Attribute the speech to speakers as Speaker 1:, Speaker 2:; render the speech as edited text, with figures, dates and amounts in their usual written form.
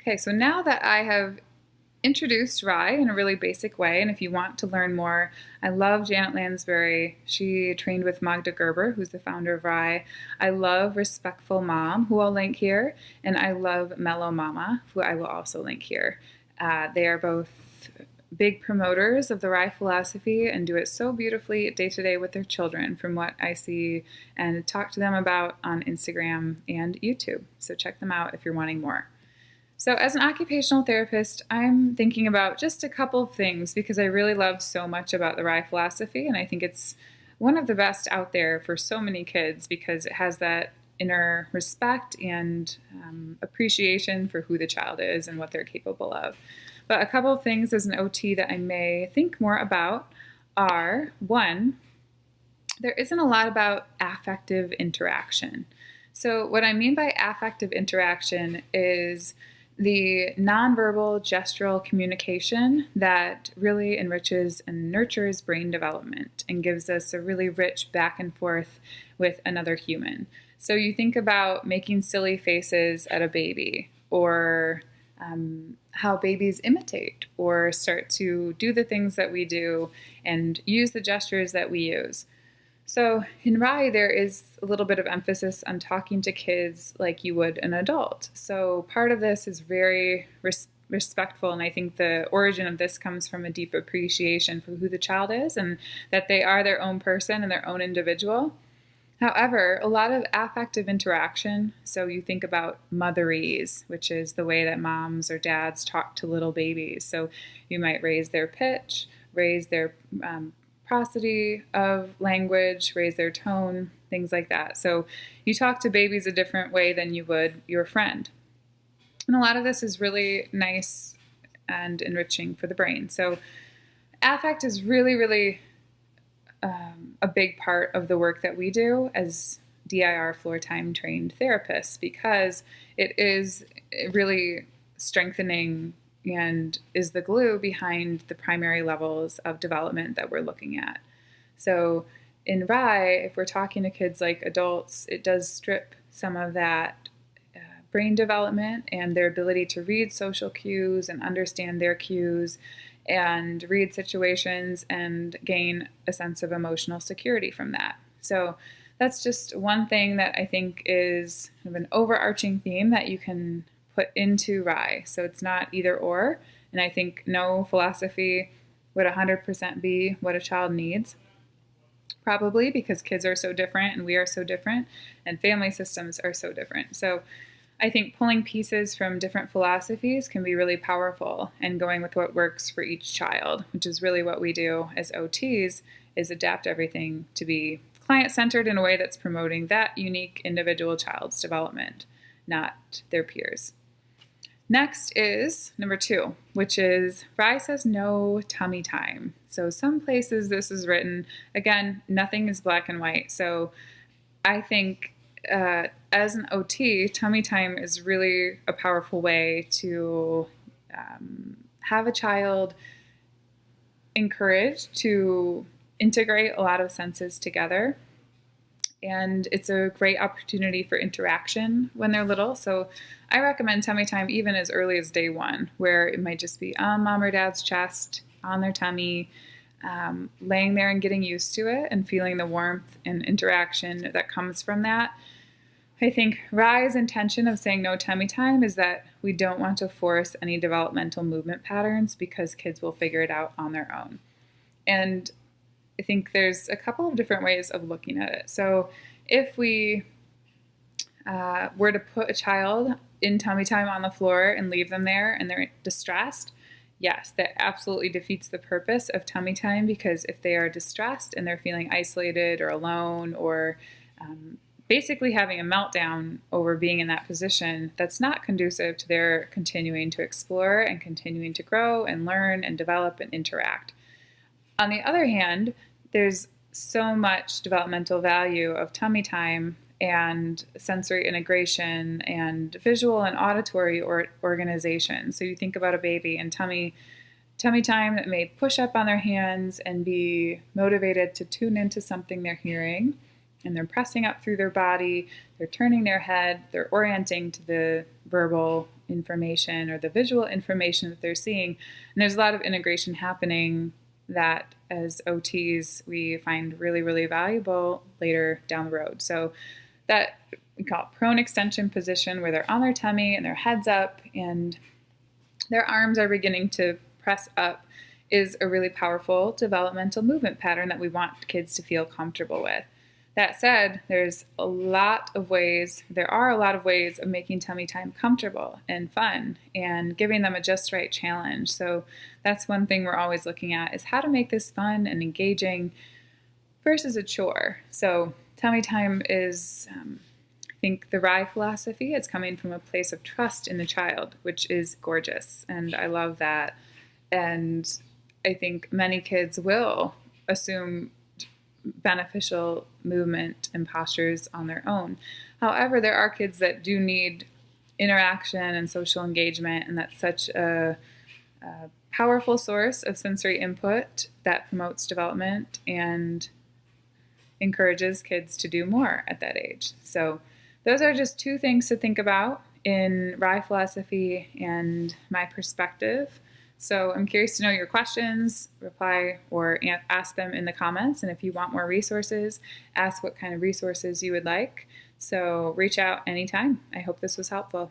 Speaker 1: Okay, so now that I have introduced RIE in a really basic way, and if you want to learn more, I love Janet Lansbury. She trained with Magda Gerber, who's the founder of RIE. I love Respectful Mom, who I'll link here, and I love Mellow Mama, who I will also link here. They are both big promoters of the RIE philosophy and do it so beautifully day to day with their children from what I see and talk to them about on Instagram and YouTube. So check them out if you're wanting more. So as an occupational therapist, I'm thinking about just a couple of things because I really love so much about the RIE philosophy, and I think it's one of the best out there for so many kids because it has that inner respect and appreciation for who the child is and what they're capable of. But a couple of things as an OT that I may think more about are, one, there isn't a lot about affective interaction. So what I mean by affective interaction is the nonverbal gestural communication that really enriches and nurtures brain development and gives us a really rich back and forth with another human. So you think about making silly faces at a baby, or how babies imitate or start to do the things that we do and use the gestures that we use. So in RIE, there is a little bit of emphasis on talking to kids like you would an adult. So part of this is very respectful, and I think the origin of this comes from a deep appreciation for who the child is and that they are their own person and their own individual. However, a lot of affective interaction, so you think about motherese, which is the way that moms or dads talk to little babies. So you might raise their pitch, raise their prosody of language, raise their tone, things like that. So you talk to babies a different way than you would your friend. And a lot of this is really nice and enriching for the brain. So affect is really a big part of the work that we do as DIR floor time trained therapists because it is really strengthening and is the glue behind the primary levels of development that we're looking at. So in RIE, if we're talking to kids like adults, it does strip some of that brain development and their ability to read social cues and understand their cues and read situations and gain a sense of emotional security from that. So that's just one thing that I think is kind of an overarching theme that you can put into RIE. So it's not either or, and I think no philosophy would 100% be what a child needs. Probably because kids are so different and we are so different and family systems are so different. So I think pulling pieces from different philosophies can be really powerful and going with what works for each child, which is really what we do as OTs, is adapt everything to be client-centered in a way that's promoting that unique individual child's development, not their peers. Next is number 2, which is RIE says no tummy time. So some places this is written, again, nothing is black and white. So I think as an OT, tummy time is really a powerful way to have a child encouraged to integrate a lot of senses together. And it's a great opportunity for interaction when they're little. So I recommend tummy time even as early as day 1, where it might just be on mom or dad's chest, on their tummy, laying there and getting used to it and feeling the warmth and interaction that comes from that. I think RIE's intention of saying no tummy time is that we don't want to force any developmental movement patterns because kids will figure it out on their own. And I think there's a couple of different ways of looking at it. So if we were to put a child in tummy time on the floor and leave them there and they're distressed, yes, that absolutely defeats the purpose of tummy time because if they are distressed and they're feeling isolated or alone or basically having a meltdown over being in that position, that's not conducive to their continuing to explore and continuing to grow and learn and develop and interact. On the other hand, there's so much developmental value of tummy time and sensory integration and visual and auditory organization. So you think about a baby and tummy time that may push up on their hands and be motivated to tune into something they're hearing. And they're pressing up through their body, they're turning their head, they're orienting to the verbal information or the visual information that they're seeing. And there's a lot of integration happening that as OTs we find really, really valuable later down the road. So that we call it prone extension position, where they're on their tummy and their head's up and their arms are beginning to press up, is a really powerful developmental movement pattern that we want kids to feel comfortable with. That said, there are a lot of ways of making tummy time comfortable and fun and giving them a just right challenge. So that's one thing we're always looking at, is how to make this fun and engaging versus a chore. So tummy time is, I think, the RIE philosophy. It's coming from a place of trust in the child, which is gorgeous. And I love that. And I think many kids will assume beneficial movement and postures on their own. However, there are kids that do need interaction and social engagement, and that's such a powerful source of sensory input that promotes development and encourages kids to do more at that age. So those are just two things to think about in RIE philosophy and my perspective. So I'm curious to know your questions, reply or ask them in the comments. And if you want more resources, ask what kind of resources you would like. So reach out anytime. I hope this was helpful.